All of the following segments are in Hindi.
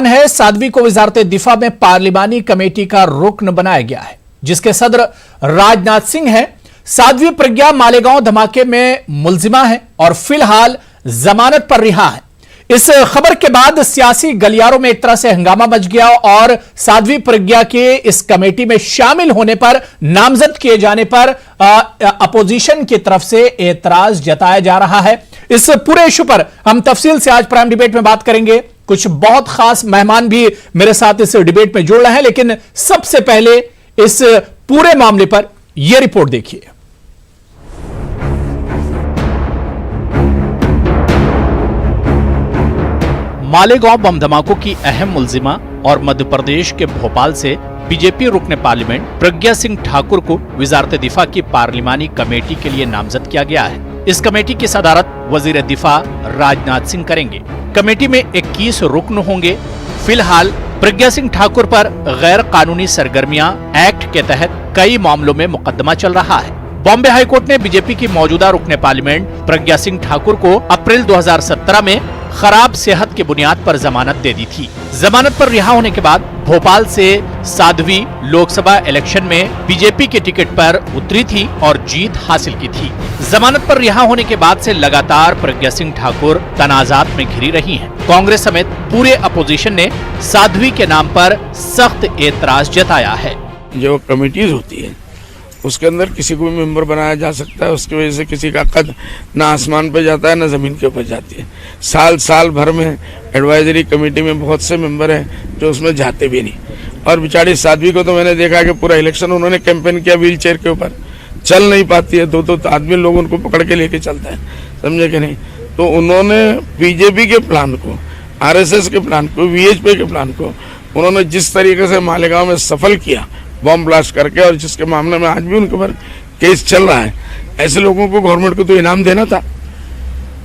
है साध्वी को वजारत दिफा में पार्लिमानी कमेटी का रुकन बनाया गया है, जिसके सदर राजनाथ सिंह हैं। साध्वी प्रज्ञा मालेगांव धमाके में मुलजिमा है और फिलहाल जमानत पर रिहा है। इस खबर के बाद सियासी गलियारों में एक तरह से हंगामा मच गया और साध्वी प्रज्ञा के इस कमेटी में शामिल होने पर, नामजद किए जाने पर अपोजिशन की तरफ से एतराज जताया जा रहा है। इस पूरे इशू पर हम तफसील से आज प्राइम डिबेट में बात करेंगे। कुछ बहुत खास मेहमान भी मेरे साथ इस डिबेट में जुड़ रहे हैं, लेकिन सबसे पहले इस पूरे मामले पर यह रिपोर्ट देखिए। मालेगांव बम धमाकों की अहम मुलजिमा और मध्य प्रदेश के भोपाल से बीजेपी रुकने पार्लियामेंट प्रज्ञा सिंह ठाकुर को वजारत दिफा की पार्लिमानी कमेटी के लिए नामजद किया गया है। इस कमेटी की सदारत वजीर दिफा राजनाथ सिंह करेंगे। कमेटी में 21 रुकन होंगे। फिलहाल प्रज्ञा सिंह ठाकुर पर गैर कानूनी सरगर्मियां एक्ट के तहत कई मामलों में मुकदमा चल रहा है। बॉम्बे हाईकोर्ट ने बीजेपी की मौजूदा रुकने पार्लियामेंट प्रज्ञा सिंह ठाकुर को अप्रैल 2017 में खराब सेहत की बुनियाद पर जमानत दे दी थी। जमानत पर रिहा होने के बाद भोपाल से साध्वी लोकसभा इलेक्शन में बीजेपी के टिकट पर उतरी थी और जीत हासिल की थी। जमानत पर रिहा होने के बाद से लगातार प्रज्ञा सिंह ठाकुर तनाजात में घिरी रही हैं। कांग्रेस समेत पूरे अपोजिशन ने साध्वी के नाम पर सख्त एतराज जताया है। जो कमेटीज होती है उसके अंदर किसी को भी मेंबर बनाया जा सकता है। उसकी वजह से किसी का कद ना आसमान पे जाता है ना ज़मीन के ऊपर जाती है। साल भर में एडवाइजरी कमेटी में बहुत से मेंबर हैं जो उसमें जाते भी नहीं। और बेचारी साध्वी को तो मैंने देखा कि पूरा इलेक्शन उन्होंने कैंपेन किया, व्हील चेयर के ऊपर चल नहीं पाती है। दो आदमी लोग उनको पकड़ के लेके चलता है, समझे कि नहीं। तो उन्होंने बीजेपी के प्लान को, RSS के प्लान को, VHP के प्लान को उन्होंने जिस तरीके से मालेगांव में सफल किया बॉम्ब ब्लास्ट करके, और जिसके मामले में आज भी उनके ऊपर केस चल रहा है, ऐसे लोगों को गवर्नमेंट को तो इनाम देना था।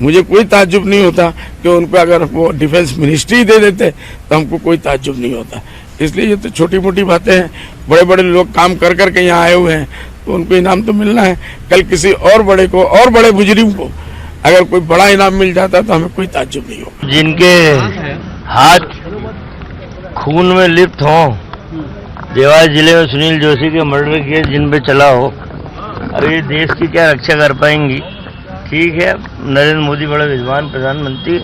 मुझे कोई ताज्जुब नहीं होता कि उनको अगर वो डिफेंस मिनिस्ट्री दे देते तो हमको कोई ताज्जुब नहीं होता। इसलिए ये तो छोटी मोटी बातें हैं। बड़े बड़े लोग काम कर कर के यहाँ आए हुए हैं तो उनको इनाम तो मिलना है। कल किसी और बड़े को और बड़े बुजुर्ग को अगर कोई बड़ा इनाम मिल जाता तो हमें कोई ताज्जुब नहीं होगा। जिनके हाथ खून में लिप्त हों, देवास जिले में सुनील जोशी के मर्डर केस जिन पे चला हो, अब ये देश की क्या रक्षा कर पाएंगी। ठीक है, नरेंद्र मोदी बड़े विद्वान प्रधानमंत्री,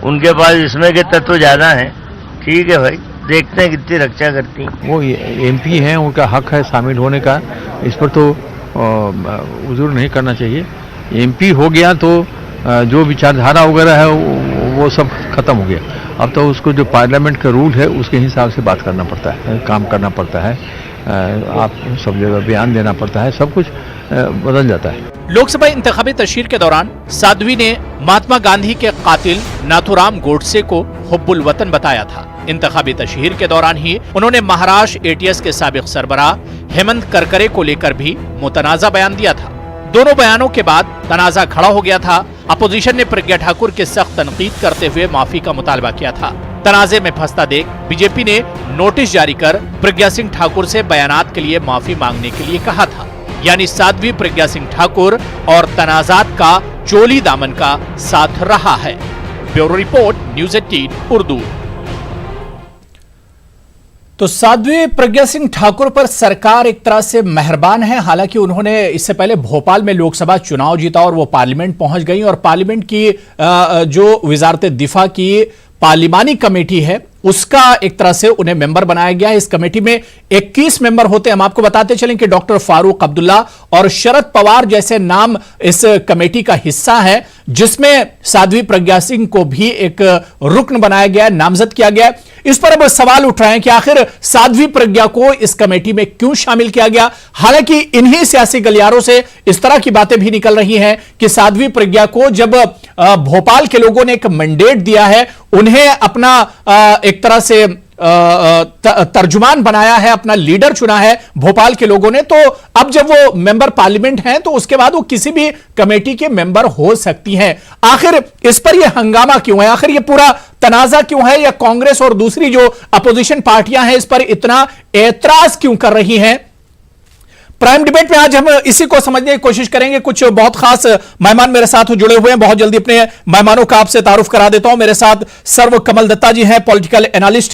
उनके पास इसमें के तत्व ज्यादा हैं। ठीक है भाई, देखते हैं कितनी रक्षा करती हैं। वो MP हैं, उनका हक है शामिल होने का, इस पर तो उजूर नहीं करना चाहिए। MP हो गया तो जो विचारधारा वगैरह है वो सब खत्म हो गया। अब तो उसको जो पार्लियामेंट का रूल है उसके हिसाब से बात करना पड़ता है, काम करना पड़ता है, आप सब जगह बयान देना पड़ता है, सब कुछ बदल जाता है। लोकसभा इंतखाबी तशहीर के दौरान साध्वी ने महात्मा गांधी के कातिल नाथूराम गोडसे को हुब्बुल वतन बताया था। इंतखाबी तशहीर के दौरान ही उन्होंने महाराष्ट्र ATS के साबिक सरबराह हेमंत करकरे को लेकर भी मुतनाज़ा बयान दिया था। दोनों बयानों के बाद तनाज़ा खड़ा हो गया था। अपोजिशन ने प्रज्ञा ठाकुर के सख्त तनकीद करते हुए माफी का मुतालबा किया था। तनाज़े में फंसता देख बीजेपी ने नोटिस जारी कर प्रज्ञा सिंह ठाकुर से बयानात के लिए माफी मांगने के लिए कहा था। यानी साध्वी प्रज्ञा सिंह ठाकुर और तनाज़ात का चोली दामन का साथ रहा है। Bureau report, news 18 Urdu. तो साध्वी प्रज्ञा सिंह ठाकुर पर सरकार एक तरह से मेहरबान है। हालांकि उन्होंने इससे पहले भोपाल में लोकसभा चुनाव जीता और वो पार्लियामेंट पहुंच गई, और पार्लियामेंट की जो वजारत दिफा की पार्लिमानी कमेटी है उसका एक तरह से उन्हें मेंबर बनाया गया है। इस कमेटी में 21 मेंबर होते हैं। हम आपको बताते चलें कि डॉक्टर फारूक अब्दुल्ला और शरद पवार जैसे नाम इस कमेटी का हिस्सा है, जिसमें साध्वी प्रज्ञा सिंह को भी एक रुकन बनाया गया, नामजद किया गया। इस पर अब सवाल उठ रहे हैं कि आखिर साध्वी प्रज्ञा को इस कमेटी में क्यों शामिल किया गया। हालांकि इन्हीं सियासी गलियारों से इस तरह की बातें भी निकल रही हैं कि साध्वी प्रज्ञा को जब भोपाल के लोगों ने एक मैंडेट दिया है, उन्हें अपना एक तरह से तर्जुमान बनाया है, अपना लीडर चुना है भोपाल के लोगों ने, तो अब जब वो मेंबर पार्लियामेंट हैं तो उसके बाद वो किसी भी कमेटी के मेंबर हो सकती हैं। आखिर इस पर यह हंगामा क्यों है, आखिर यह पूरा तनाजा क्यों है, या कांग्रेस और दूसरी जो अपोजिशन पार्टियां हैं इस पर इतना एतराज क्यों कर रही हैं? प्राइम डिबेट में आज हम इसी को समझने की कोशिश करेंगे। कुछ बहुत खास मेहमान मेरे साथ जुड़े हुए हैं। बहुत जल्दी अपने मेहमानों का आपसे तारुफ करा देता हूं। मेरे साथ सर्व कमल दत्ता जी हैं, पॉलिटिकल एनालिस्ट